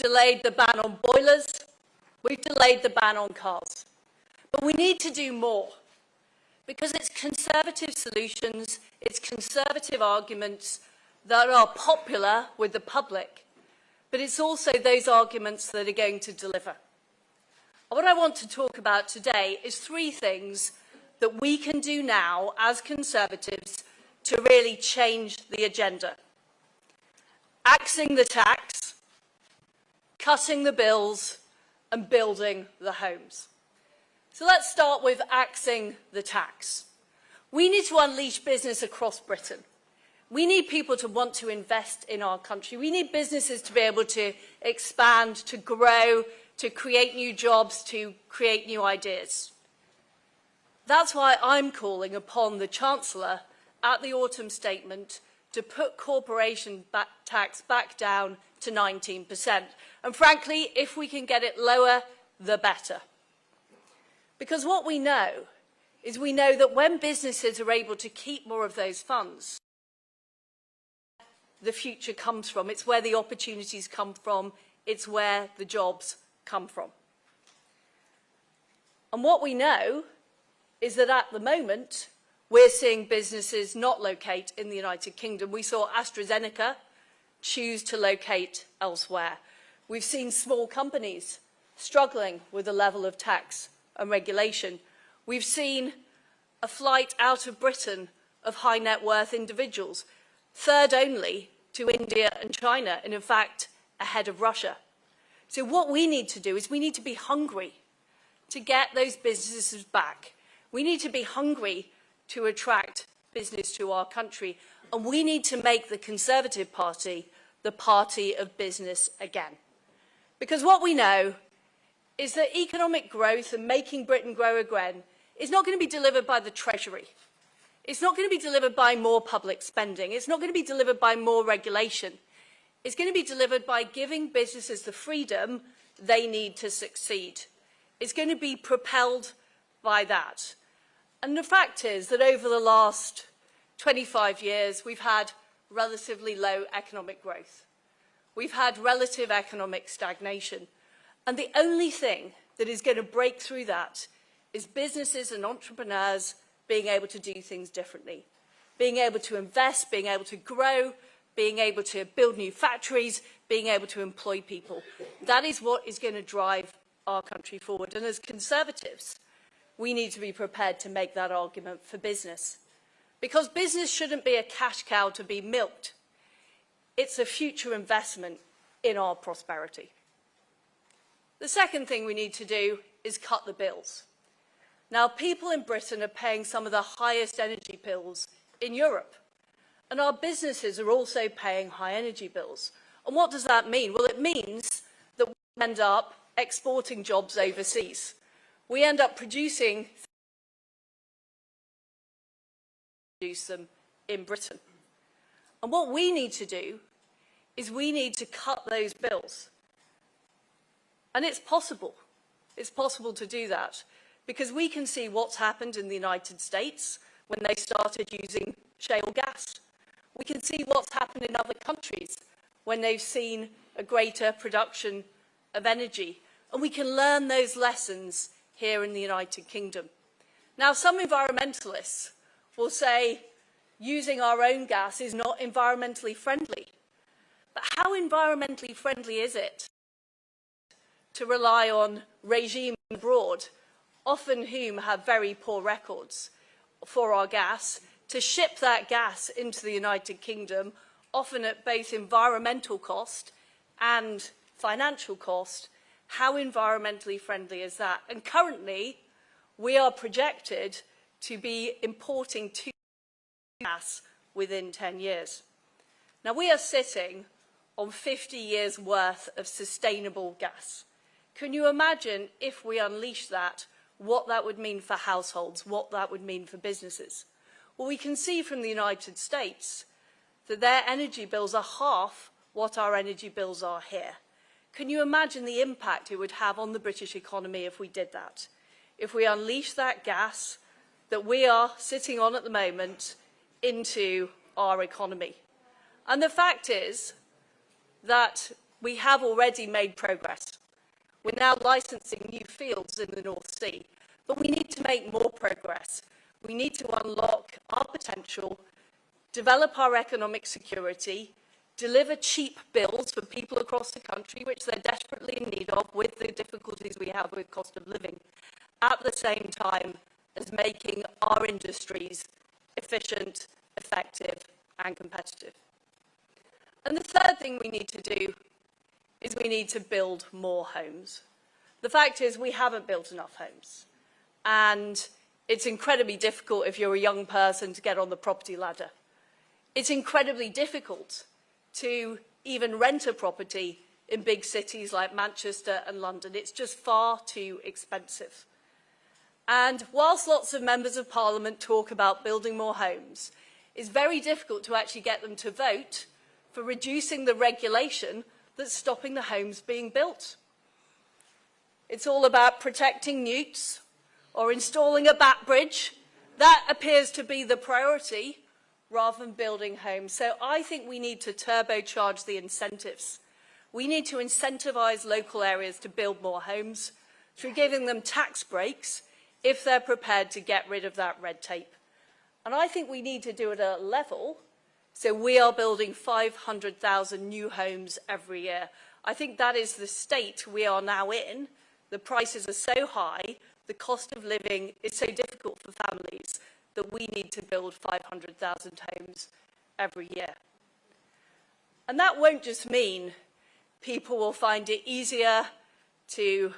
delayed the ban on boilers. We've delayed the ban on cars. But we need to do more, because it's Conservative solutions, it's Conservative arguments that are popular with the public, but it's also those arguments that are going to deliver. And what I want to talk about today is 3 things that we can do now as Conservatives to really change the agenda. Axing the tax, cutting the bills, and building the homes. So let's start with axing the tax. We need to unleash business across Britain. We need people to want to invest in our country. We need businesses to be able to expand, to grow, to create new jobs, to create new ideas. That's why I'm calling upon the Chancellor at the autumn statement to put corporation tax back down to 19%. And frankly, if we can get it lower, the better. Because what we know is that when businesses are able to keep more of those funds, the future comes from. It's where the opportunities come from. It's where the jobs come from. And what we know is that at the moment, we're seeing businesses not locate in the United Kingdom. We saw AstraZeneca choose to locate elsewhere. We've seen small companies struggling with the level of tax and regulation. We've seen a flight out of Britain of high net worth individuals, third only to India and China, and in fact, ahead of Russia. So what we need to do is we need to be hungry to get those businesses back. We need to be hungry to attract business to our country, and we need to make the Conservative Party the party of business again. Because what we know is that economic growth and making Britain grow again is not going to be delivered by the Treasury. It's not going to be delivered by more public spending. It's not going to be delivered by more regulation. It's going to be delivered by giving businesses the freedom they need to succeed. It's going to be propelled by that. And the fact is that over the last 25 years, we've had relatively low economic growth. We've had relative economic stagnation. And the only thing that is going to break through that is businesses and entrepreneurs being able to do things differently, being able to invest, being able to grow, being able to build new factories, being able to employ people. That is what is going to drive our country forward. And as Conservatives, we need to be prepared to make that argument for business. Because business shouldn't be a cash cow to be milked. It's a future investment in our prosperity. The second thing we need to do is cut the bills. Now, people in Britain are paying some of the highest energy bills in Europe. And our businesses are also paying high energy bills. And what does that mean? Well, it means that we end up exporting jobs overseas. We end up producing them in Britain. And what we need to do is we need to cut those bills. And it's possible. It's possible to do that because we can see what's happened in the United States when they started using shale gas. We can see what's happened in other countries when they've seen a greater production of energy. And we can learn those lessons here in the United Kingdom. Now, some environmentalists will say using our own gas is not environmentally friendly. But how environmentally friendly is it to rely on regimes abroad, often whom have very poor records for our gas, to ship that gas into the United Kingdom, often at both environmental cost and financial cost? How environmentally friendly is that? And currently, we are projected to be importing 2 gas within 10 years. Now, we are sitting on 50 years' worth of sustainable gas. Can you imagine if we unleash that, what that would mean for households, what that would mean for businesses? Well, we can see from the United States that their energy bills are half what our energy bills are here. Can you imagine the impact it would have on the British economy if we did that? If we unleash that gas that we are sitting on at the moment into our economy. And the fact is that we have already made progress. We're now licensing new fields in the North Sea, but we need to make more progress. We need to unlock our potential, develop our economic security, deliver cheap bills for people across the country, which they're desperately in need of with the difficulties we have with cost of living, at the same time as making our industries efficient, effective, and competitive. And the third thing we need to do is we need to build more homes. The fact is we haven't built enough homes. And it's incredibly difficult if you're a young person to get on the property ladder. It's incredibly difficult to even rent a property in big cities like Manchester and London. It's just far too expensive. And whilst lots of members of Parliament talk about building more homes, it's very difficult to actually get them to vote for reducing the regulation that's stopping the homes being built. It's all about protecting newts or installing a bat bridge. That appears to be the priority rather than building homes. So I think we need to turbocharge the incentives. We need to incentivise local areas to build more homes through giving them tax breaks if they're prepared to get rid of that red tape. And I think we need to do it at a level so we are building 500,000 new homes every year. I think that is the state we are now in. The prices are so high, the cost of living is so difficult for families that we need to build 500,000 homes every year. And that won't just mean people will find it easier to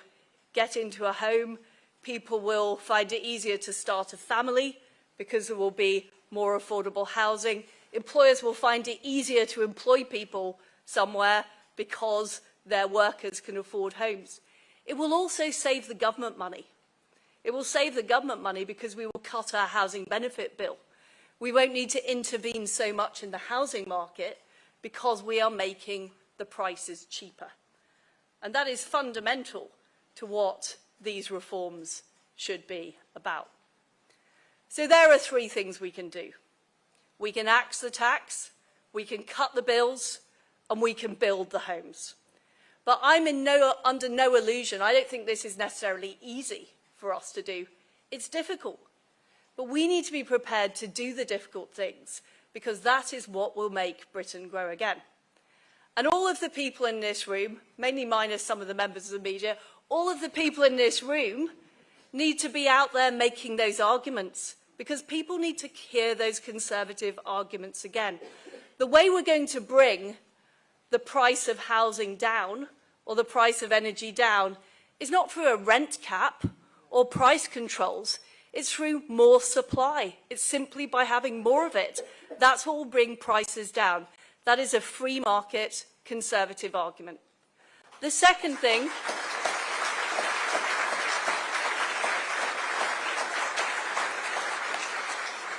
get into a home. People will find it easier to start a family because there will be more affordable housing. Employers will find it easier to employ people somewhere because their workers can afford homes. It will also save the government money. It will save the government money because we will cut our housing benefit bill. We won't need to intervene so much in the housing market because we are making the prices cheaper. And that is fundamental to what these reforms should be about. So there are three things we can do. We can axe the tax, we can cut the bills, and we can build the homes. But I'm under no illusion. I don't think this is necessarily easy for us to do. It's difficult. But we need to be prepared to do the difficult things because that is what will make Britain grow again. And all of the people in this room, mainly minus some of the members of the media, all of the people in this room need to be out there making those arguments because people need to hear those Conservative arguments again. The way we're going to bring the price of housing down or the price of energy down is not through a rent cap or price controls. It's through more supply. It's simply by having more of it. That's what will bring prices down. That is a free market Conservative argument. The second thing,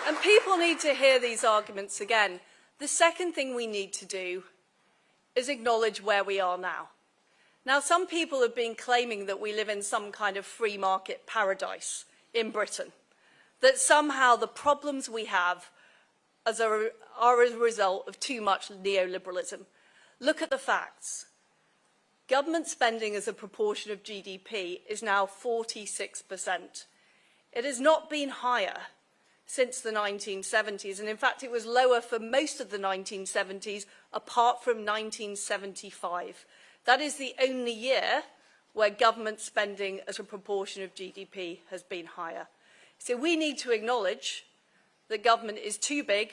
and people need to hear these arguments again, the second thing we need to do is acknowledge where we are now. Now, some people have been claiming that we live in some kind of free market paradise in Britain, that somehow the problems we have are as a result of too much neoliberalism. Look at the facts. Government spending as a proportion of GDP is now 46%. It has not been higher since the 1970s, and in fact it was lower for most of the 1970s apart from 1975. That is the only year where government spending as a proportion of GDP has been higher. So we need to acknowledge that government is too big,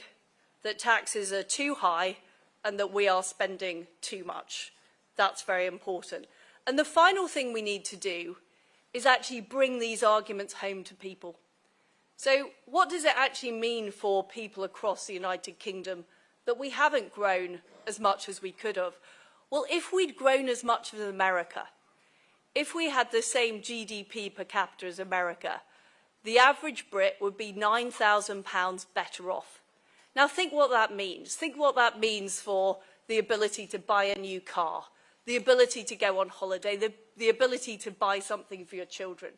that taxes are too high, and that we are spending too much. That's very important. And the final thing we need to do is actually bring these arguments home to people. So what does it actually mean for people across the United Kingdom that we haven't grown as much as we could have? Well, if we'd grown as much as America, if we had the same GDP per capita as America, the average Brit would be £9,000 better off. Now think what that means. Think what that means for the ability to buy a new car, the ability to go on holiday, the ability to buy something for your children.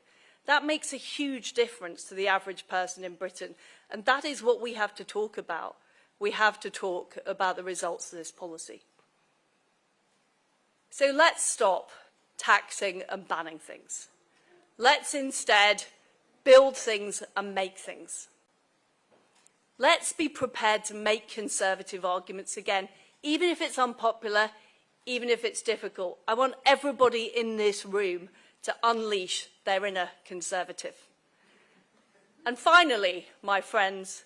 That makes a huge difference to the average person in Britain. And that is what we have to talk about. We have to talk about the results of this policy. So let's stop taxing and banning things. Let's instead build things and make things. Let's be prepared to make conservative arguments again, even if it's unpopular, even if it's difficult. I want everybody in this room to unleash their inner conservative. And finally, my friends,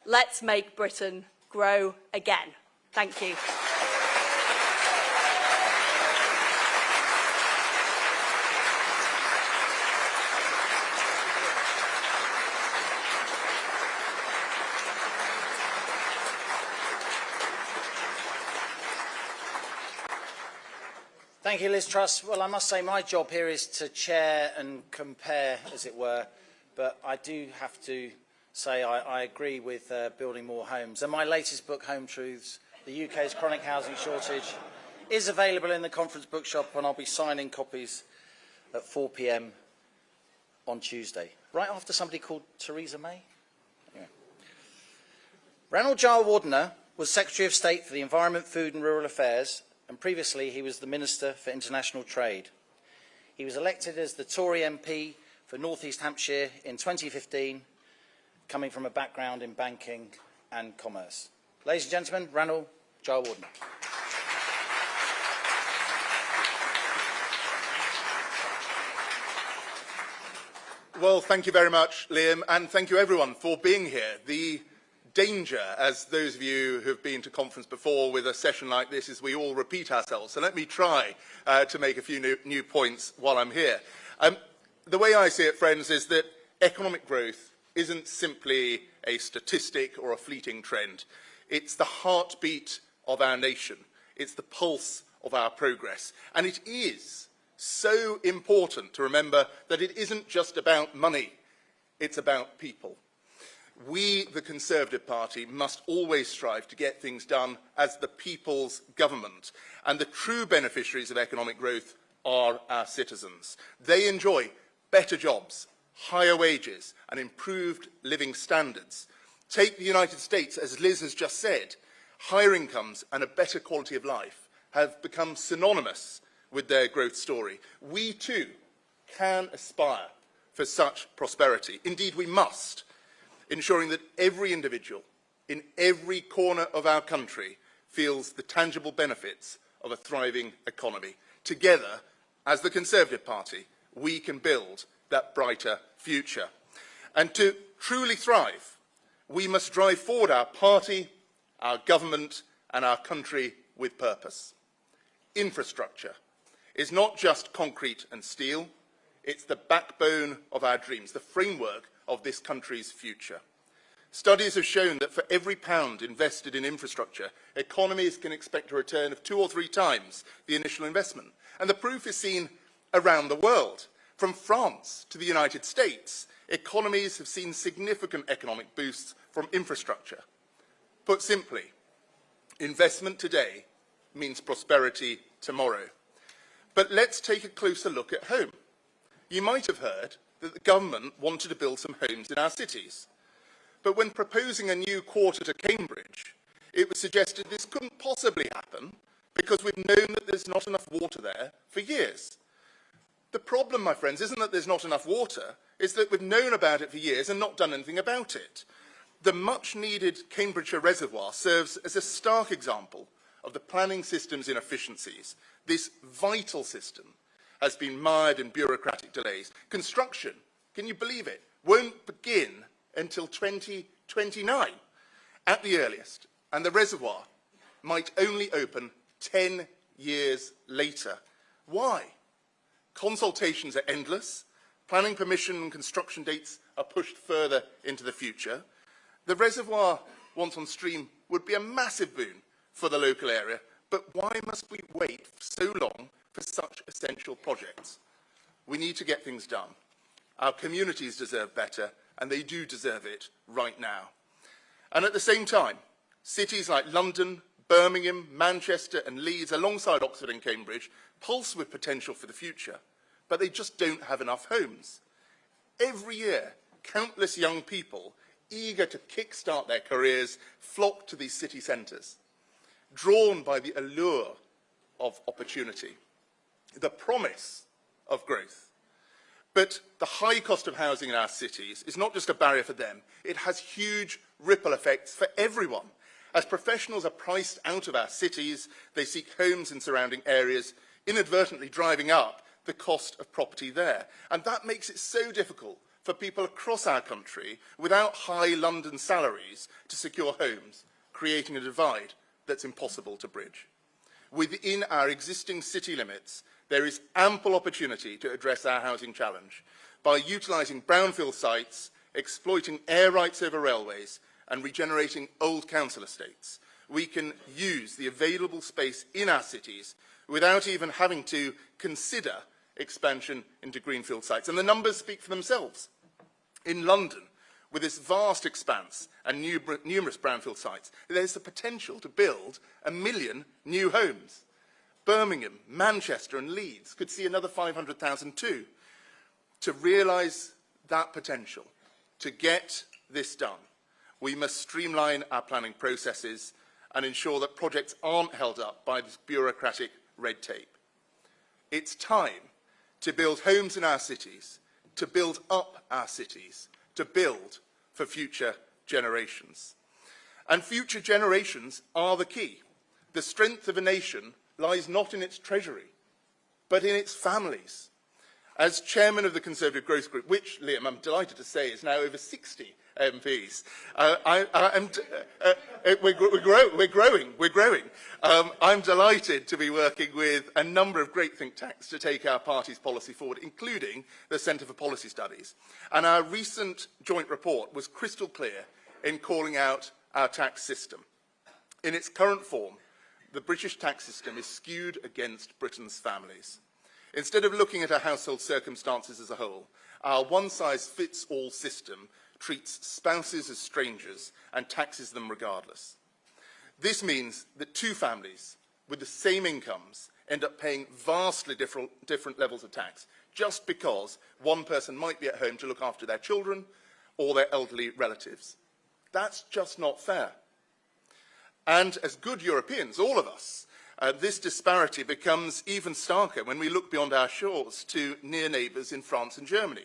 let's make Britain grow again. Thank you. Thank you, Liz Truss. Well, I must say my job here is to chair and compare, as it were, but I do have to say I agree with building more homes. And my latest book, Home Truths, the UK's Chronic Housing Shortage, is available in the conference bookshop, and I'll be signing copies at 4 p.m. on Tuesday, right after somebody called Theresa May. Anyway. Ranil Jayawardena was Secretary of State for the Environment, Food and Rural Affairs, and previously he was the Minister for International Trade. He was elected as the Tory MP for North East Hampshire in 2015, coming from a background in banking and commerce. Ladies and gentlemen, Ranil Jayawardena. Well, thank you very much, Liam, and thank you everyone for being here. The danger, as those of you who have been to conference before with a session like this, is we all repeat ourselves. So let me try to make a few new points while I'm here. The way I see it, friends, is that economic growth isn't simply a statistic or a fleeting trend. It's the heartbeat of our nation. It's the pulse of our progress. And it is so important to remember that it isn't just about money. It's about people. We, the Conservative Party, must always strive to get things done as the people's government. And the true beneficiaries of economic growth are our citizens. They enjoy better jobs, higher wages and improved living standards. Take the United States, as Liz has just said, higher incomes and a better quality of life have become synonymous with their growth story. We too can aspire for such prosperity. Indeed, we must, ensuring that every individual in every corner of our country feels the tangible benefits of a thriving economy. Together, as the Conservative Party, we can build that brighter future. And to truly thrive, we must drive forward our party, our government and our country with purpose. Infrastructure is not just concrete and steel, it's the backbone of our dreams, the framework of this country's future. Studies have shown that for every pound invested in infrastructure, economies can expect a return of 2 or 3 times the initial investment. And the proof is seen around the world. From France to the United States, economies have seen significant economic boosts from infrastructure. Put simply, investment today means prosperity tomorrow. But let's take a closer look at home. You might have heard that the government wanted to build some homes in our cities. But when proposing a new quarter to Cambridge, it was suggested this couldn't possibly happen because we've known that there's not enough water there for years. The problem, my friends, isn't that there's not enough water, it's that we've known about it for years and not done anything about it. The much-needed Cambridgeshire Reservoir serves as a stark example of the planning system's inefficiencies. This vital system has been mired in bureaucratic delays. Construction, can you believe it, won't begin until 2029 at the earliest, and the reservoir might only open 10 years later. Why? Consultations are endless, planning permission and construction dates are pushed further into the future. The reservoir, once on stream, would be a massive boon for the local area, but why must we wait so long for such essential projects? We need to get things done. Our communities deserve better, and they do deserve it right now. And at the same time, cities like London, Birmingham, Manchester and Leeds, alongside Oxford and Cambridge, pulse with potential for the future, but they just don't have enough homes. Every year, countless young people, eager to kickstart their careers, flock to these city centres, drawn by the allure of opportunity. the promise of growth. But the high cost of housing in our cities is not just a barrier for them, it has huge ripple effects for everyone. As professionals are priced out of our cities, they seek homes in surrounding areas, inadvertently driving up the cost of property there. And that makes it so difficult for people across our country without high London salaries to secure homes, creating a divide that's impossible to bridge. Within our existing city limits, there is ample opportunity to address our housing challenge by utilising brownfield sites, exploiting air rights over railways, and regenerating old council estates. We can use the available space in our cities without even having to consider expansion into greenfield sites. And the numbers speak for themselves. In London, with this vast expanse and numerous brownfield sites, there's the potential to build 1 million new homes. Birmingham, Manchester and Leeds could see another 500,000 too. To realise that potential, to get this done, we must streamline our planning processes and ensure that projects aren't held up by this bureaucratic red tape. It's time to build homes in our cities, to build up our cities, to build for future generations. And future generations are the key. The strength of a nation lies not in its treasury, but in its families. As chairman of the Conservative Growth Group, which, Liam, I'm delighted to say, is now over 60 MPs, we're growing. I'm delighted to be working with a number of great think tanks to take our party's policy forward, including the Centre for Policy Studies. And our recent joint report was crystal clear in calling out our tax system. In its current form, the British tax system is skewed against Britain's families. Instead of looking at our household circumstances as a whole, our one-size-fits-all system treats spouses as strangers and taxes them regardless. This means that two families with the same incomes end up paying vastly different levels of tax just because one person might be at home to look after their children or their elderly relatives. That's just not fair. And as good Europeans, all of us, this disparity becomes even starker when we look beyond our shores to near neighbours in France and Germany.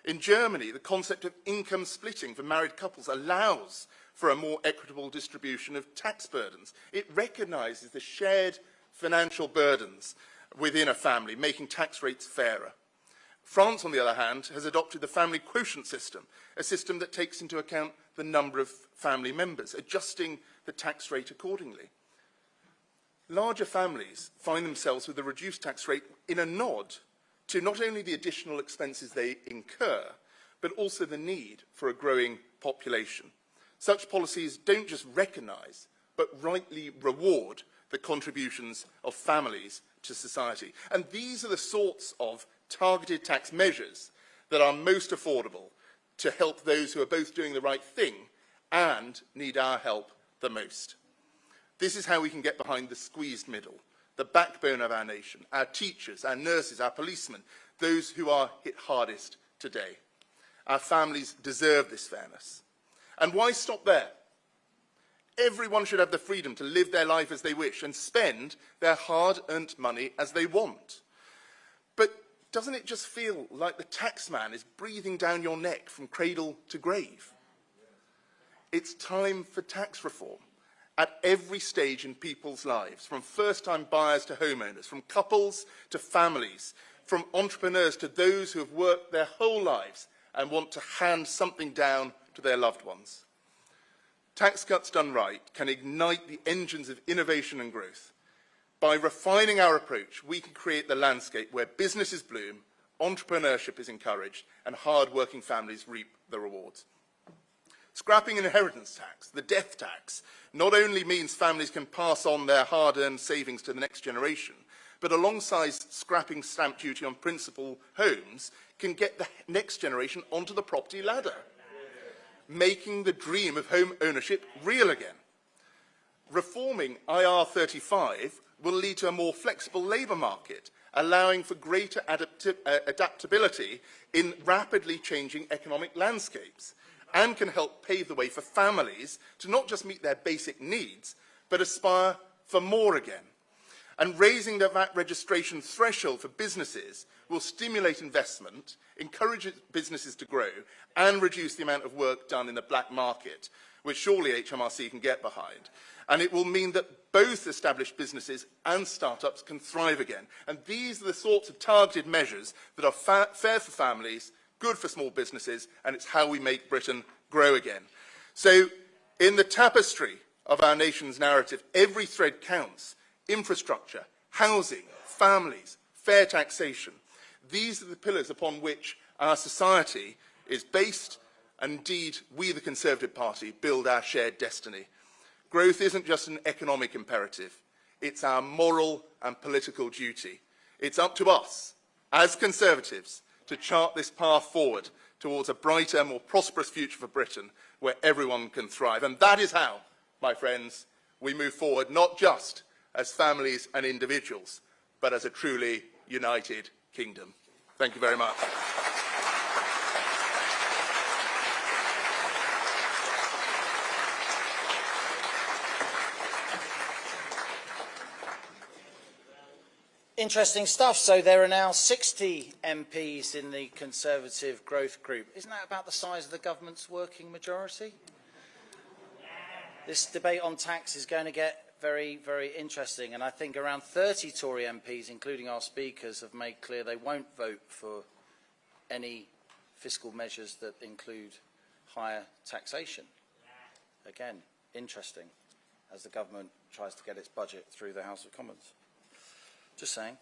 In Germany, the concept of income splitting for married couples allows for a more equitable distribution of tax burdens. It recognises the shared financial burdens within a family, making tax rates fairer. France, on the other hand, has adopted the family quotient system, a system that takes into account the number of family members, adjusting the tax rate accordingly. Larger families find themselves with a reduced tax rate in a nod to not only the additional expenses they incur, but also the need for a growing population. Such policies don't just recognise, but rightly reward the contributions of families to society. And these are the sorts of targeted tax measures that are most affordable to help those who are both doing the right thing and need our help the most. This is how we can get behind the squeezed middle, the backbone of our nation, our teachers, our nurses, our policemen, those who are hit hardest today. Our families deserve this fairness. And why stop there? Everyone should have the freedom to live their life as they wish and spend their hard-earned money as they want. But doesn't it just feel like the taxman is breathing down your neck from cradle to grave? It's time for tax reform at every stage in people's lives, from first-time buyers to homeowners, from couples to families, from entrepreneurs to those who have worked their whole lives and want to hand something down to their loved ones. Tax cuts done right can ignite the engines of innovation and growth. By refining our approach, we can create the landscape where businesses bloom, entrepreneurship is encouraged, and hard-working families reap the rewards. Scrapping inheritance tax, the death tax, not only means families can pass on their hard-earned savings to the next generation, but alongside scrapping stamp duty on principal homes, can get the next generation onto the property ladder, making the dream of home ownership real again. Reforming IR35 will lead to a more flexible labour market, allowing for greater adaptability in rapidly changing economic landscapes, and can help pave the way for families to not just meet their basic needs, but aspire for more again. And raising the VAT registration threshold for businesses will stimulate investment, encourage businesses to grow, and reduce the amount of work done in the black market, which surely HMRC can get behind. And it will mean that both established businesses and startups can thrive again. And these are the sorts of targeted measures that are fair for families, good for small businesses, and it's how we make Britain grow again. So, in the tapestry of our nation's narrative, every thread counts. Infrastructure, housing, families, fair taxation. These are the pillars upon which our society is based, and indeed, we, the Conservative Party, build our shared destiny. Growth isn't just an economic imperative. It's our moral and political duty. It's up to us, as Conservatives, to chart this path forward towards a brighter, more prosperous future for Britain, where everyone can thrive. And that is how, my friends, we move forward, not just as families and individuals, but as a truly united kingdom. Thank you very much. Interesting stuff. So there are now 60 MPs in the Conservative Growth Group. Isn't that about the size of the government's working majority? This debate on tax is going to get very, very interesting, and I think around 30 Tory MPs, including our speakers, have made clear they won't vote for any fiscal measures that include higher taxation. Again, interesting, as the government tries to get its budget through the House of Commons. Just saying.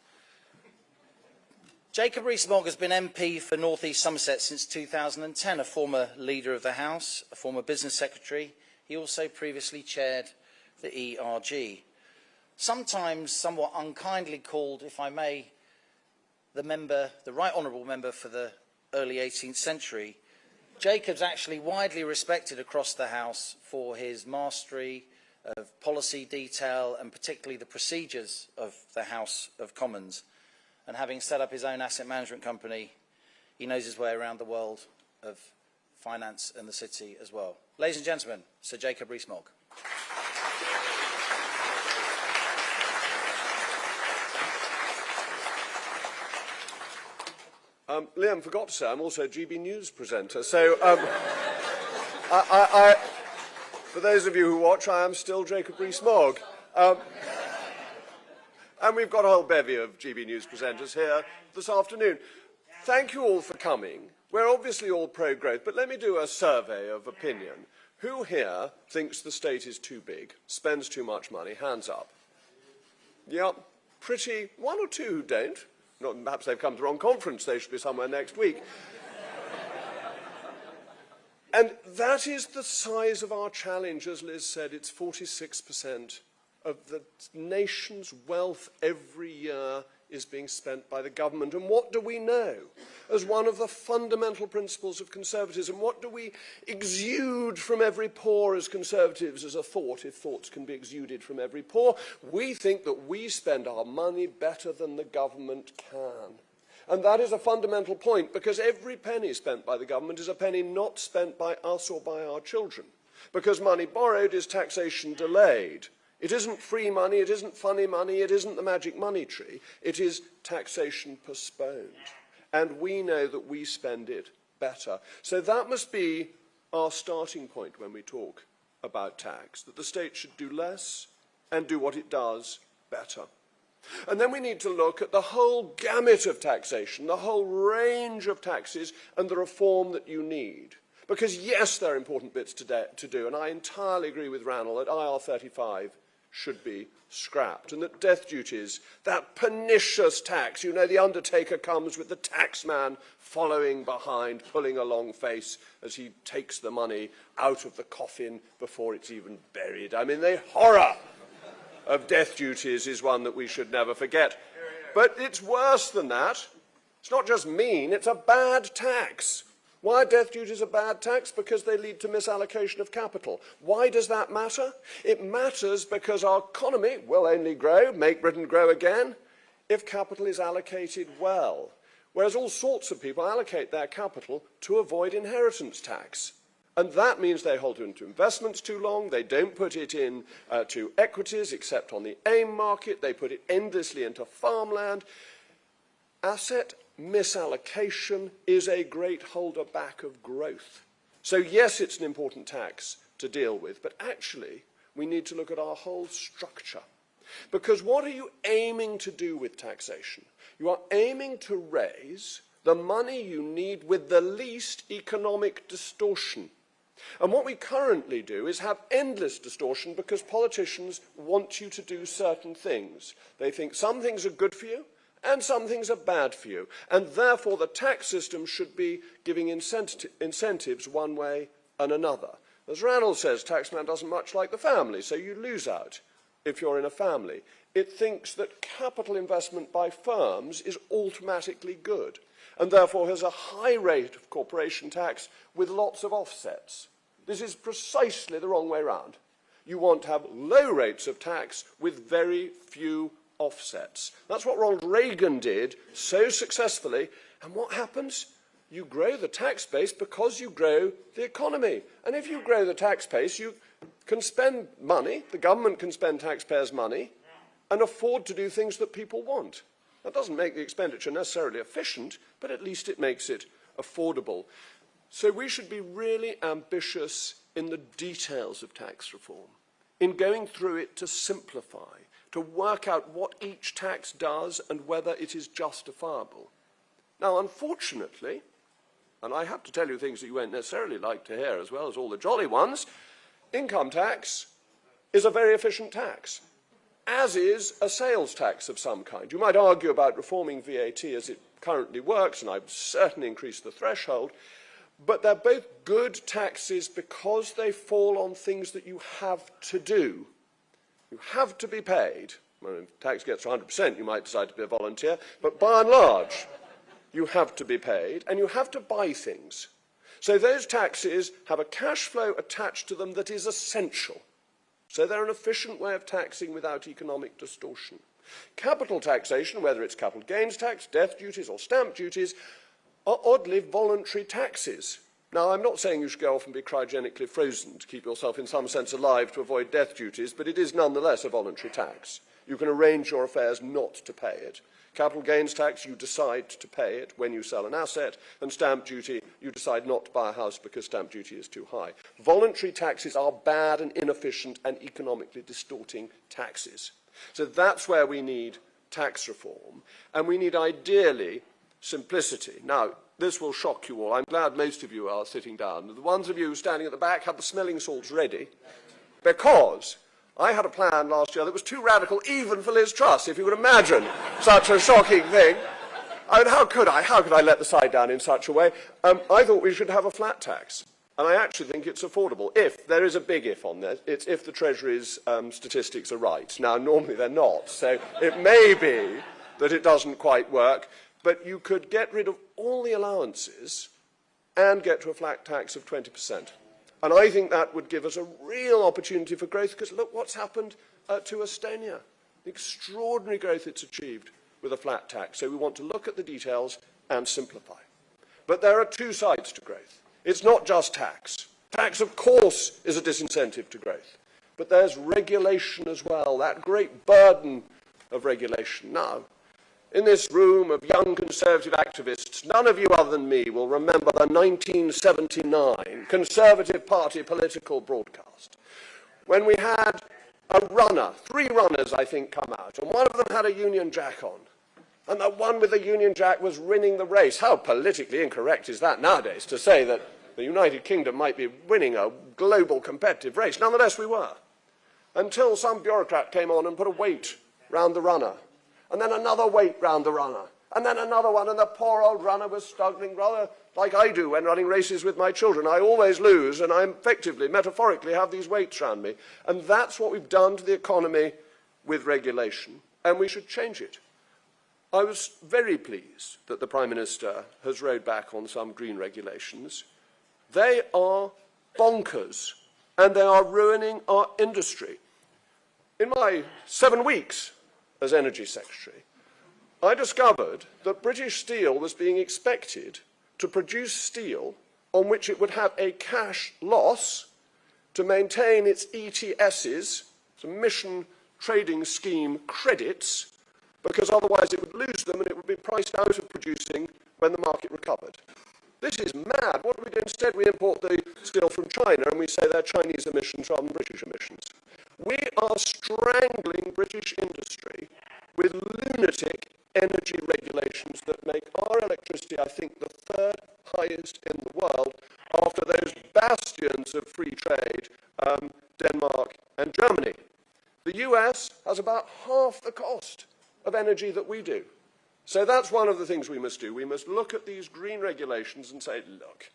Jacob Rees-Mogg has been MP for North East Somerset since 2010, a former leader of the House, a former business secretary. He also previously chaired the ERG. Sometimes somewhat unkindly called, if I may, the Right Honourable Member for the early 18th century, Jacob's actually widely respected across the House for his mastery of policy detail and particularly the procedures of the House of Commons. And having set up his own asset management company, he knows his way around the world of finance and the city as well. Ladies and gentlemen, Sir Jacob Rees-Mogg. Liam forgot to say I'm also a GB News presenter, so for those of you who watch, I am still Jacob Rees-Mogg. And we've got a whole bevy of GB News presenters here this afternoon. Thank you all for coming. We're obviously all pro-growth, but let me do a survey of opinion. Who here thinks the state is too big, spends too much money? Hands up. Yeah, pretty, one or two who don't. Not, perhaps they've come to the wrong conference, they should be somewhere next week. And that is the size of our challenge, as Liz said. It's 46% of the nation's wealth every year is being spent by the government. And what do we know? As one of the fundamental principles of conservatism, what do we exude from every pore as conservatives as a thought, if thoughts can be exuded from every pore? We think that we spend our money better than the government can. And that is a fundamental point, because every penny spent by the government is a penny not spent by us or by our children. Because money borrowed is taxation delayed. It isn't free money, it isn't funny money, it isn't the magic money tree. It is taxation postponed. And we know that we spend it better. So that must be our starting point when we talk about tax, that the state should do less and do what it does better. And then we need to look at the whole gamut of taxation, the whole range of taxes and the reform that you need. Because yes, there are important bits to do, and I entirely agree with Ranil that IR35 should be scrapped, and that death duties, that pernicious tax, you know, the undertaker comes with the taxman following behind, pulling a long face as he takes the money out of the coffin before it's even buried. I mean, the horror of death duties is one that we should never forget. But it's worse than that. It's not just mean, it's a bad tax. Why are death duties a bad tax? Because they lead to misallocation of capital. Why does that matter? It matters because our economy will only grow, make Britain grow again, if capital is allocated well. Whereas all sorts of people allocate their capital to avoid inheritance tax. And that means they hold into investments too long, they don't put it in to equities except on the AIM market, they put it endlessly into farmland. Asset misallocation is a great holder back of growth. So yes, it's an important tax to deal with, but actually we need to look at our whole structure. Because what are you aiming to do with taxation? You are aiming to raise the money you need with the least economic distortion. And what we currently do is have endless distortion because politicians want you to do certain things. They think some things are good for you and some things are bad for you. And therefore the tax system should be giving incentives one way and another. As Ranil says, taxman doesn't much like the family, so you lose out if you're in a family. It thinks that capital investment by firms is automatically good, and therefore has a high rate of corporation tax with lots of offsets. This is precisely the wrong way round. You want to have low rates of tax with very few offsets. That's what Ronald Reagan did so successfully, and what happens? You grow the tax base because you grow the economy. And if you grow the tax base, you can spend money, the government can spend taxpayers' money, and afford to do things that people want. That doesn't make the expenditure necessarily efficient, but at least it makes it affordable. So we should be really ambitious in the details of tax reform, in going through it to simplify, to work out what each tax does and whether it is justifiable. Now, unfortunately, and I have to tell you things that you won't necessarily like to hear as well as all the jolly ones, income tax is a very efficient tax, as is a sales tax of some kind. You might argue about reforming VAT as it currently works, and I would certainly increase the threshold, but they're both good taxes because they fall on things that you have to do. You have to be paid. Well, if tax gets 100%, you might decide to be a volunteer, but by and large, you have to be paid, and you have to buy things. So those taxes have a cash flow attached to them that is essential. So they're an efficient way of taxing without economic distortion. Capital taxation, whether it's capital gains tax, death duties, or stamp duties, are oddly voluntary taxes. Now, I'm not saying you should go off and be cryogenically frozen to keep yourself in some sense alive to avoid death duties, but it is nonetheless a voluntary tax. You can arrange your affairs not to pay it. Capital gains tax, you decide to pay it when you sell an asset, and stamp duty, you decide not to buy a house because stamp duty is too high. Voluntary taxes are bad and inefficient and economically distorting taxes. So that's where we need tax reform, and we need ideally simplicity. Now, this will shock you all. I'm glad most of you are sitting down. The ones of you standing at the back have the smelling salts ready, because I had a plan last year that was too radical even for Liz Truss, if you could imagine such a shocking thing. I mean, how could I let the side down in such a way? I thought we should have a flat tax. And I actually think it's affordable. If, there is a big if on this, it's if the Treasury's statistics are right. Now, normally they're not, so it may be that it doesn't quite work, but you could get rid of all the allowances and get to a flat tax of 20%. And I think that would give us a real opportunity for growth, because look what's happened to Estonia. The extraordinary growth it's achieved with a flat tax. So we want to look at the details and simplify. But there are two sides to growth. It's not just tax. Tax, of course, is a disincentive to growth. But there's regulation as well, that great burden of regulation. Now, in this room of young Conservative activists, none of you other than me will remember the 1979 Conservative Party political broadcast, when we had a runner, 3 runners, I think, come out, and one of them had a Union Jack on. And the one with the Union Jack was winning the race. How politically incorrect is that nowadays, to say that the United Kingdom might be winning a global competitive race? Nonetheless, we were. Until some bureaucrat came on and put a weight round the runner, and then another weight round the runner, and then another one, and the poor old runner was struggling rather like I do when running races with my children. I always lose, and I effectively, metaphorically, have these weights round me. And that's what we've done to the economy with regulation, and we should change it. I was very pleased that the Prime Minister has rowed back on some green regulations. They are bonkers, and they are ruining our industry. In my 7 weeks as Energy Secretary, I discovered that British Steel was being expected to produce steel on which it would have a cash loss to maintain its ETSs, emission trading scheme credits, because otherwise it would lose them and it would be priced out of producing when the market recovered. This is mad. What do we do instead? We import the steel from China and we say they're Chinese emissions rather than British emissions. We are strangling British industry with lunatic energy regulations that make our electricity, I think, the third highest in the world after those bastions of free trade, Denmark and Germany. The US has about half the cost of energy that we do. So that's one of the things we must do. We must look at these green regulations and say, look,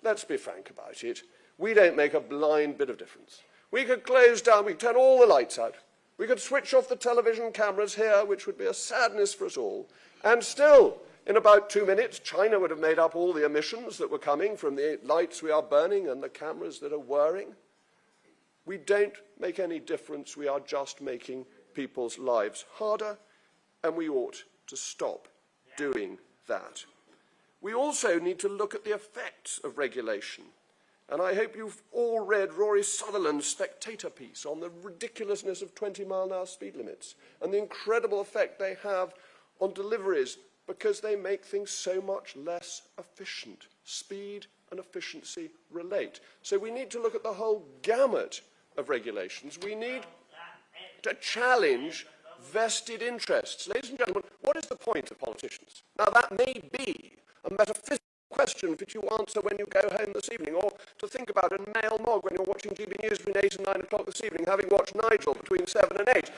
let's be frank about it. We don't make a blind bit of difference. We could close down, we could turn all the lights out. We could switch off the television cameras here, which would be a sadness for us all. And still, in about 2 minutes, China would have made up all the emissions that were coming from the lights we are burning and the cameras that are whirring. We don't make any difference. We are just making people's lives harder, and we ought to stop doing that. We also need to look at the effects of regulation. And I hope you've all read Rory Sutherland's Spectator piece on the ridiculousness of 20-mile-an-hour speed limits and the incredible effect they have on deliveries because they make things so much less efficient. Speed and efficiency relate. So we need to look at the whole gamut of regulations. We need to challenge vested interests. Ladies and gentlemen, what is the point of politicians? Now, that may be a metaphysical question for you to answer when you go home this evening, or to think about in Mail Mog when you're watching GB News between 8 and 9 o'clock this evening, having watched Nigel between 7 and 8.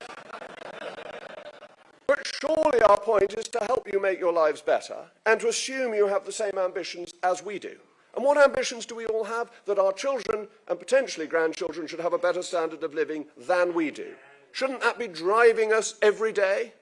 But surely our point is to help you make your lives better and to assume you have the same ambitions as we do. And what ambitions do we all have? That our children and potentially grandchildren should have a better standard of living than we do. Shouldn't that be driving us every day?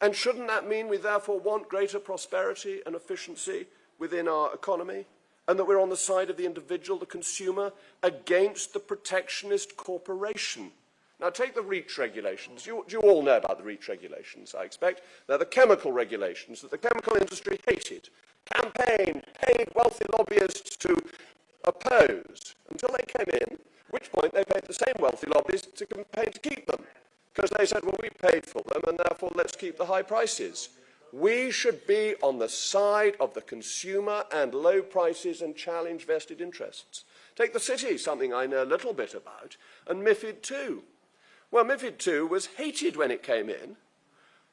And shouldn't that mean we therefore want greater prosperity and efficiency within our economy? And that we're on the side of the individual, the consumer, against the protectionist corporation? Now take the REACH regulations. You all know about the REACH regulations, I expect. They're the chemical regulations that the chemical industry hated, campaigned, paid wealthy lobbyists to oppose until they came in, at which point they paid the same wealthy lobbyists to campaign to keep them. Because they said, well, we paid for them, and therefore let's keep the high prices. We should be on the side of the consumer and low prices and challenge vested interests. Take the city, something I know a little bit about, and MiFID II. Well, MiFID II was hated when it came in,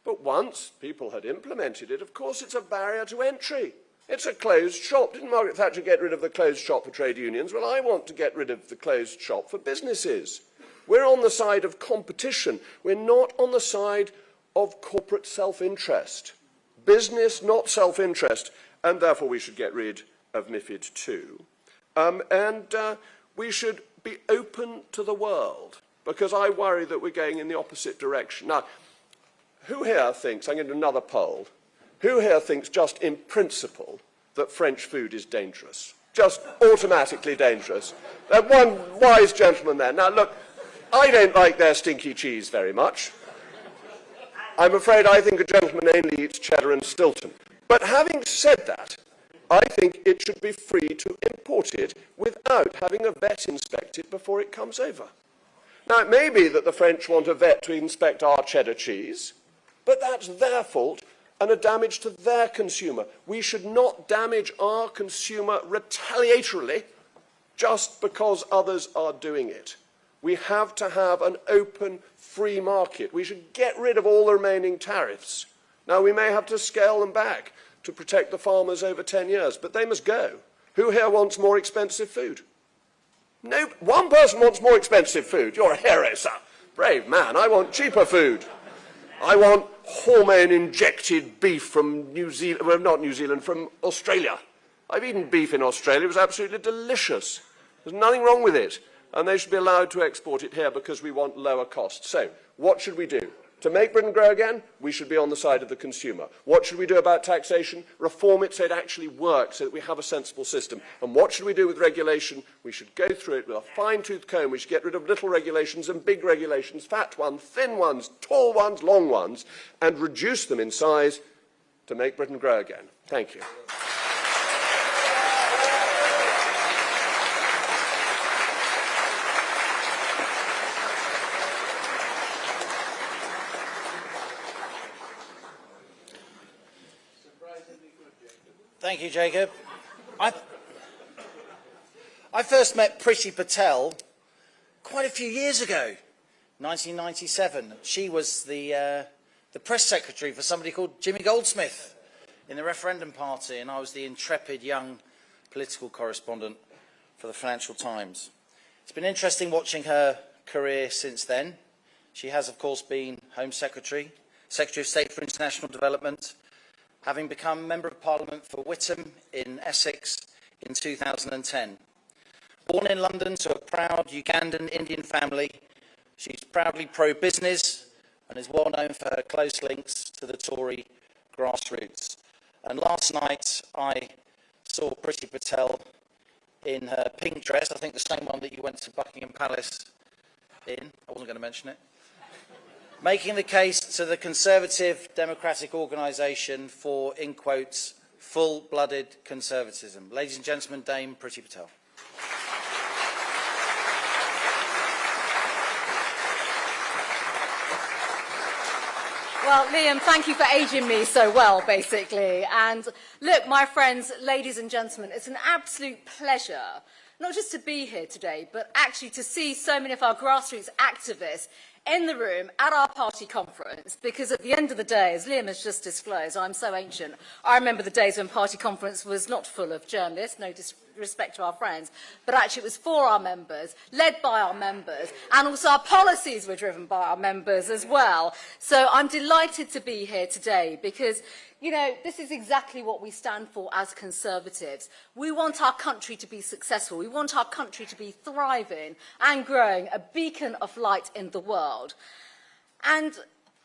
but once people had implemented it, of course it's a barrier to entry. It's a closed shop. Didn't Margaret Thatcher get rid of the closed shop for trade unions? Well, I want to get rid of the closed shop for businesses. We're on the side of competition. We're not on the side of corporate self-interest. Business, not self-interest, and therefore we should get rid of MiFID II. We should be open to the world, because I worry that we're going in the opposite direction. Now, who here thinks, I'm going to do another poll, who here thinks just in principle that French food is dangerous? Just automatically dangerous? One wise gentleman there. Now, look, I don't like their stinky cheese very much. I'm afraid I think a gentleman only eats cheddar and Stilton. But having said that, I think it should be free to import it without having a vet inspect it before it comes over. Now, it may be that the French want a vet to inspect our cheddar cheese, but that's their fault and a damage to their consumer. We should not damage our consumer retaliatorily just because others are doing it. We have to have an open, free market. We should get rid of all the remaining tariffs. Now, we may have to scale them back to protect the farmers over 10 years, but they must go. Who here wants more expensive food? No, one person wants more expensive food. You're a hero, sir. Brave man. I want cheaper food. I want hormone-injected beef from New Zealand, well, not New Zealand, from Australia. I've eaten beef in Australia. It was absolutely delicious. There's nothing wrong with it. And they should be allowed to export it here because we want lower costs. So, what should we do? To make Britain grow again, we should be on the side of the consumer. What should we do about taxation? Reform it so it actually works, so that we have a sensible system. And what should we do with regulation? We should go through it with a fine-tooth comb. We should get rid of little regulations and big regulations, fat ones, thin ones, tall ones, long ones, and reduce them in size to make Britain grow again. Thank you. Thank you, Jacob. I first met Priti Patel quite a few years ago, 1997. She was the press secretary for somebody called Jimmy Goldsmith in the referendum party, and I was the intrepid young political correspondent for the Financial Times. It's been interesting watching her career since then. She has, of course, been Home Secretary, Secretary of State for International Development, having become Member of Parliament for Witham in Essex in 2010. Born in London to a proud Ugandan Indian family, she's proudly pro-business and is well known for her close links to the Tory grassroots. And last night I saw Priti Patel in her pink dress, I think the same one that you went to Buckingham Palace in, I wasn't going to mention it, making the case to the Conservative Democratic Organisation for, in quotes, full-blooded conservatism. Ladies and gentlemen, Dame Priti Patel. Well, Liam, thank you for aging me so well, basically. And look, my friends, ladies and gentlemen, it's an absolute pleasure, not just to be here today, but actually to see so many of our grassroots activists in the room at our party conference, because at the end of the day, as Liam has just disclosed, I'm so ancient, I remember the days when party conference was not full of journalists, no disrespect to our friends, but actually it was for our members, led by our members, and also our policies were driven by our members as well. So I'm delighted to be here today because, you know, this is exactly what we stand for as Conservatives. We want our country to be successful. We want our country to be thriving and growing, a beacon of light in the world. And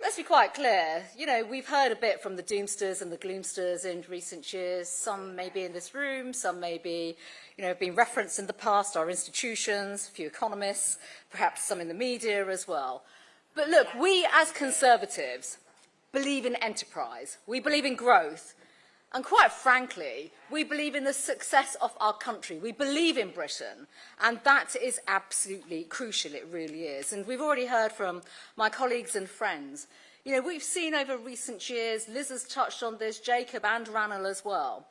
let's be quite clear, you know, we've heard a bit from the doomsters and the gloomsters in recent years. Some may be in this room, some may be, you know, have been referenced in the past, our institutions, a few economists, perhaps some in the media as well. But look, we as Conservatives believe in enterprise, we believe in growth, and quite frankly, we believe in the success of our country. We believe in Britain, and that is absolutely crucial, it really is. And we've already heard from my colleagues and friends. You know, we've seen over recent years, Liz has touched on this, Jacob and Ranil as well.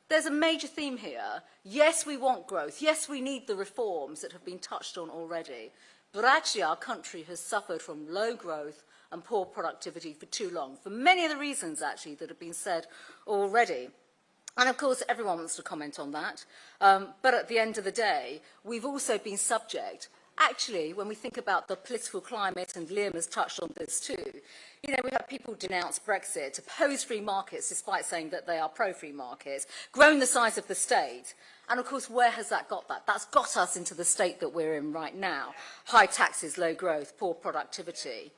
There's a major theme here. Yes, we want growth. Yes, we need the reforms that have been touched on already. But actually, our country has suffered from low growth and poor productivity for too long, for many of the reasons, actually, that have been said already. And, of course, everyone wants to comment on that. But at the end of the day, we've also been subject, actually, when we think about the political climate, and Liam has touched on this too, you know, we've had people denounce Brexit, oppose free markets, despite saying that they are pro-free markets, growing the size of the state. And, of course, where has that got that? That's got us into the state that we're in right now. High taxes, low growth, poor productivity.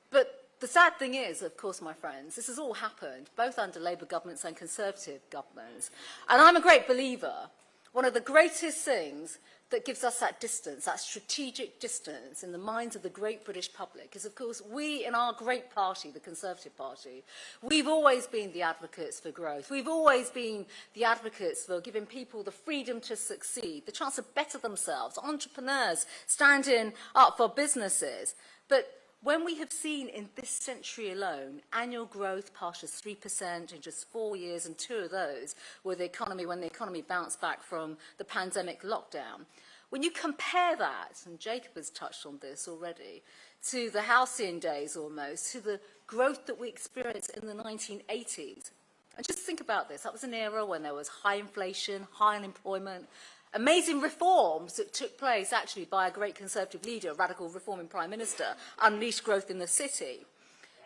But the sad thing is, of course, my friends, this has all happened, both under Labour governments and Conservative governments. And I'm a great believer, one of the greatest things that gives us that distance, that strategic distance in the minds of the great British public is, of course, we in our great party, the Conservative Party, we've always been the advocates for growth. We've always been the advocates for giving people the freedom to succeed, the chance to better themselves, entrepreneurs standing up for businesses. But when we have seen in this century alone annual growth past 3% in just 4 years, and 2 of those were when the economy bounced back from the pandemic lockdown, when you compare that, and Jacob has touched on this already, to the halcyon days almost, to the growth that we experienced in the 1980s, and just think about this, that was an era when there was high inflation, high unemployment, amazing reforms that took place actually by a great Conservative leader, a radical reforming Prime Minister, unleashed growth in the city.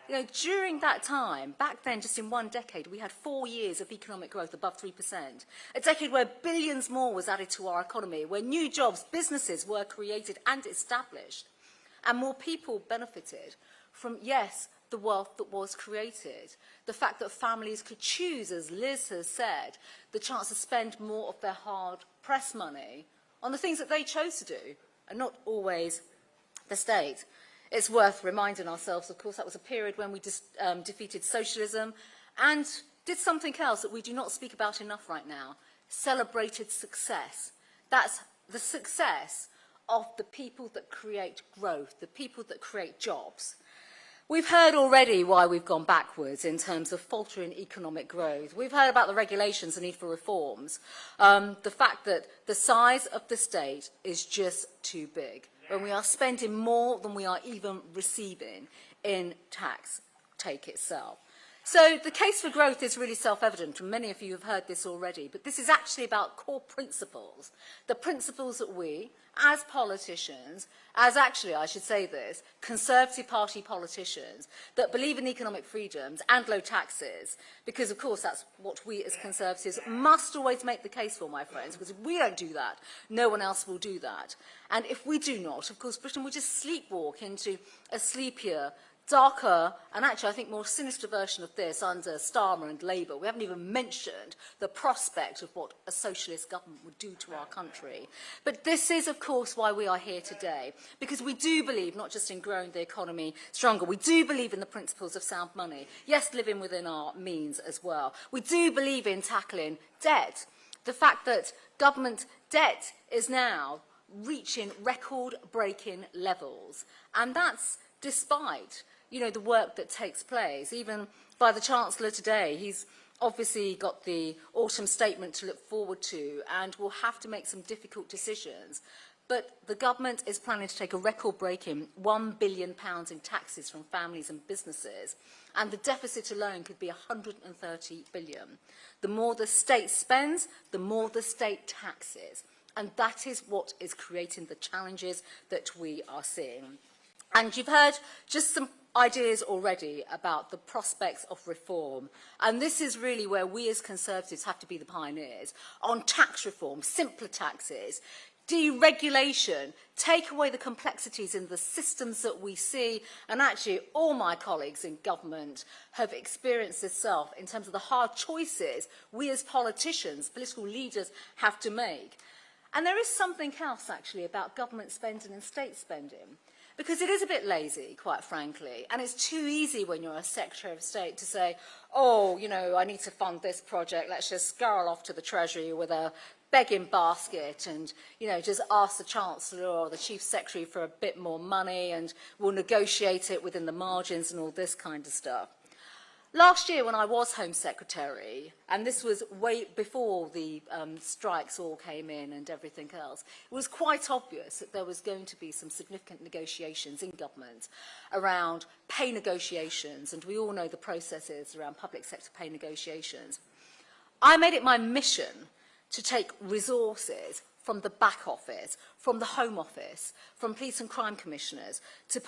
You know, during that time, back then, just in 1 decade, we had 4 years of economic growth above 3%. A decade where billions more was added to our economy, where new jobs, businesses were created and established, and more people benefited from, yes, the wealth that was created. The fact that families could choose, as Liz has said, the chance to spend more of their hard-pressed money on the things that they chose to do, and not always the state. It's worth reminding ourselves, of course, that was a period when we defeated socialism and did something else that we do not speak about enough right now, celebrated success. That's the success of the people that create growth, the people that create jobs. We've heard already why we've gone backwards in terms of faltering economic growth. We've heard about the regulations, the need for reforms, the fact that the size of the state is just too big, when we are spending more than we are even receiving in tax take itself. So the case for growth is really self-evident, and many of you have heard this already, but this is actually about core principles, the principles that we, as politicians, as actually, I should say this, Conservative Party politicians, that believe in economic freedoms and low taxes, because of course that's what we as Conservatives must always make the case for, my friends, because if we don't do that, no one else will do that. And if we do not, of course, Britain will just sleepwalk into a sleepier, darker, and actually I think more sinister version of this under Starmer and Labour. We haven't even mentioned the prospect of what a socialist government would do to our country. But this is, of course, why we are here today, because we do believe not just in growing the economy stronger, we do believe in the principles of sound money, yes, living within our means as well. We do believe in tackling debt, the fact that government debt is now reaching record-breaking levels, and that's despite the work that takes place. Even by the Chancellor today, he's obviously got the autumn statement to look forward to and will have to make some difficult decisions. But the government is planning to take a record-breaking £1 billion in taxes from families and businesses, and the deficit alone could be £130 billion. The more the state spends, the more the state taxes. And that is what is creating the challenges that we are seeing. And you've heard just some ideas already about the prospects of reform. And this is really where we as Conservatives have to be the pioneers on tax reform, simpler taxes, deregulation, take away the complexities in the systems that we see. And actually, all my colleagues in government have experienced this self in terms of the hard choices we as politicians, political leaders, have to make. And there is something else, actually, about government spending and state spending. Because it is a bit lazy, quite frankly, and it's too easy when you're a Secretary of State to say, oh, I need to fund this project, let's just scurry off to the Treasury with a begging basket and, just ask the Chancellor or the Chief Secretary for a bit more money and we'll negotiate it within the margins and all this kind of stuff. Last year when I was Home Secretary, and this was way before the strikes all came in and everything else, it was quite obvious that there was going to be some significant negotiations in government around pay negotiations, and we all know the processes around public sector pay negotiations. I made it my mission to take resources from the back office, from the Home Office, from police and crime commissioners, to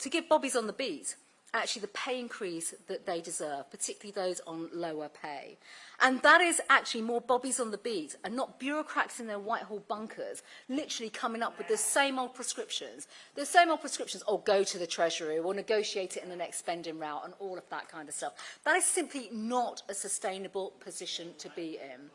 give bobbies on the beat actually the pay increase that they deserve, particularly those on lower pay. And that is actually more bobbies on the beat and not bureaucrats in their Whitehall bunkers literally coming up with the same old prescriptions. The same old prescriptions, oh, go to the Treasury, we'll negotiate it in the next spending route and all of that kind of stuff. That is simply not a sustainable position to be in.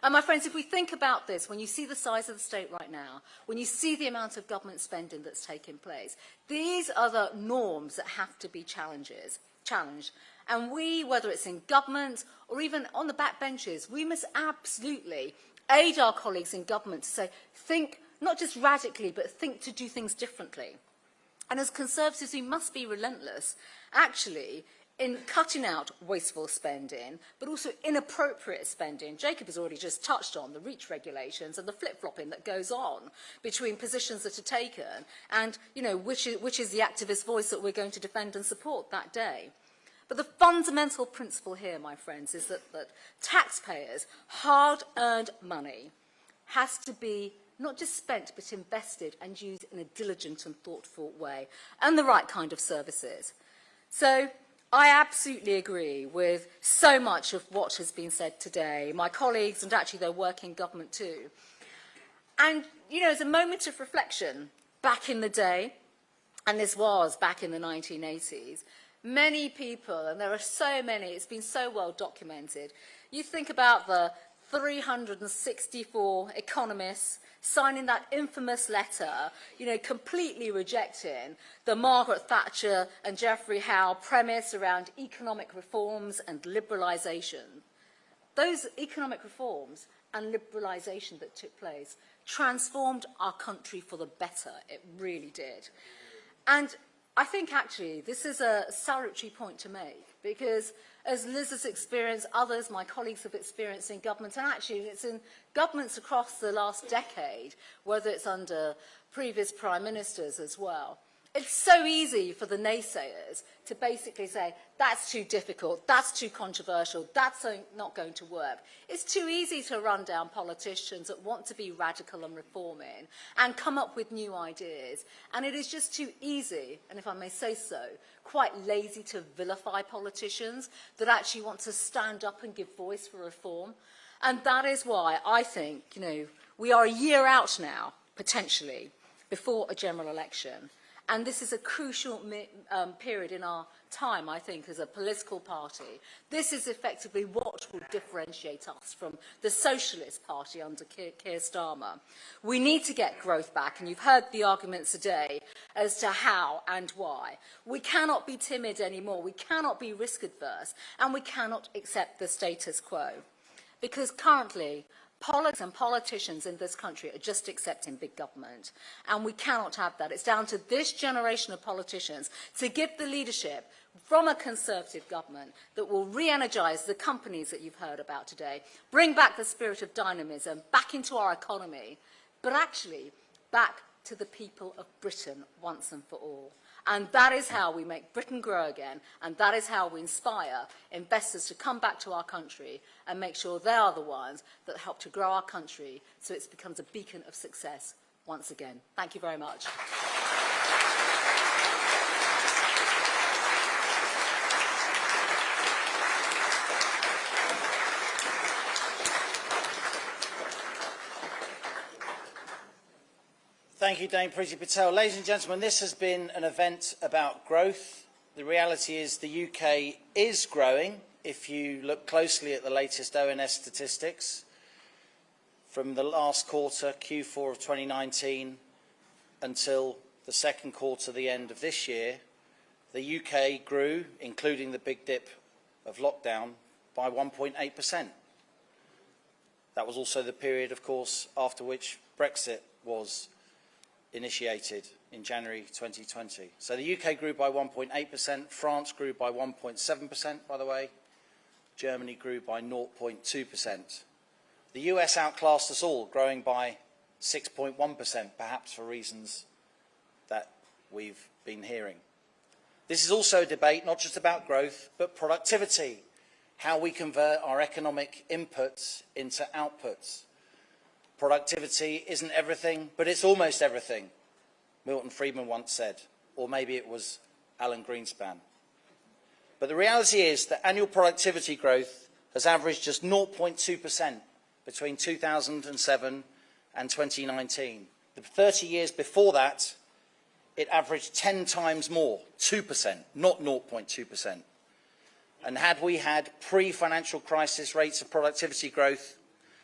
And my friends, if we think about this, when you see the size of the state right now, when you see the amount of government spending that's taking place, these are the norms that have to be challenged. And we, whether it's in government or even on the backbenches, we must absolutely aid our colleagues in government to say, think not just radically, but think to do things differently. And as Conservatives, we must be relentless, actually, in cutting out wasteful spending, but also inappropriate spending. Jacob has already just touched on the REACH regulations and the flip-flopping that goes on between positions that are taken and, which is the activist voice that we're going to defend and support that day. But the fundamental principle here, my friends, is that taxpayers' hard-earned money has to be not just spent, but invested and used in a diligent and thoughtful way, and the right kind of services. So I absolutely agree with so much of what has been said today, my colleagues and actually their work in government too. And, as a moment of reflection, back in the day, and this was back in the 1980s, many people, and there are so many, it's been so well documented, you think about the 364 economists signing that infamous letter, completely rejecting the Margaret Thatcher and Geoffrey Howe premise around economic reforms and liberalisation. Those economic reforms and liberalisation that took place transformed our country for the better. It really did. And I think actually this is a salutary point to make, because as Liz has experienced, others, my colleagues have experienced in government, and actually it's in governments across the last decade, whether it's under previous prime ministers as well. It's so easy for the naysayers to basically say, that's too difficult, that's too controversial, that's not going to work. It's too easy to run down politicians that want to be radical and reforming and come up with new ideas. And it is just too easy, and if I may say so, quite lazy to vilify politicians that actually want to stand up and give voice for reform. And that is why I think, we are a year out now, potentially, before a general election. And this is a crucial period in our time, I think, as a political party. This is effectively what will differentiate us from the Socialist Party under Keir Starmer. We need to get growth back, and you've heard the arguments today as to how and why. We cannot be timid anymore, we cannot be risk-adverse, and we cannot accept the status quo. Because currently, politicians in this country are just accepting big government, and we cannot have that. It's down to this generation of politicians to give the leadership from a Conservative government that will re-energise the companies that you've heard about today, bring back the spirit of dynamism back into our economy, but actually back to the people of Britain once and for all. And that is how we make Britain grow again, and that is how we inspire investors to come back to our country and make sure they are the ones that help to grow our country so it becomes a beacon of success once again. Thank you very much. Thank you, Dame Priti Patel. Ladies and gentlemen, this has been an event about growth. The reality is the UK is growing. If you look closely at the latest ONS statistics, from the last quarter, Q4 of 2019, until the second quarter, the end of this year, the UK grew, including the big dip of lockdown, by 1.8%. That was also the period, of course, after which Brexit was initiated in January 2020. So the UK grew by 1.8%, France grew by 1.7%, by the way, Germany grew by 0.2%. The US outclassed us all, growing by 6.1%, perhaps for reasons that we've been hearing. This is also a debate not just about growth, but productivity, how we convert our economic inputs into outputs. Productivity isn't everything, but it's almost everything, Milton Friedman once said, or maybe it was Alan Greenspan. But the reality is that annual productivity growth has averaged just 0.2% between 2007 and 2019. The 30 years before that, it averaged 10 times more, 2%, not 0.2%. And had we had pre-financial crisis rates of productivity growth,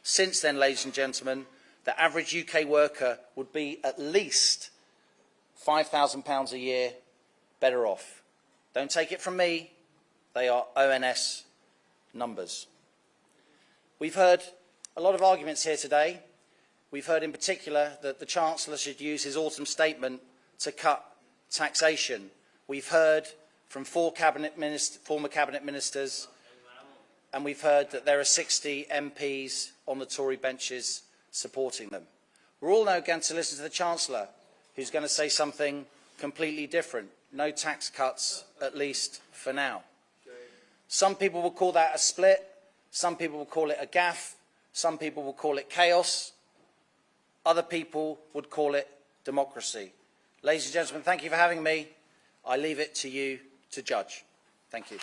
since then, ladies and gentlemen, the average UK worker would be at least £5,000 a year better off. Don't take it from me, they are ONS numbers. We've heard a lot of arguments here today. We've heard in particular that the Chancellor should use his autumn statement to cut taxation. We've heard from former cabinet ministers, and we've heard that there are 60 MPs on the Tory benches supporting them. We're all now going to listen to the Chancellor, who's going to say something completely different. No tax cuts, at least for now. Some people will call that a split. Some people will call it a gaffe. Some people will call it chaos. Other people would call it democracy. Ladies and gentlemen, thank you for having me. I leave it to you to judge. Thank you.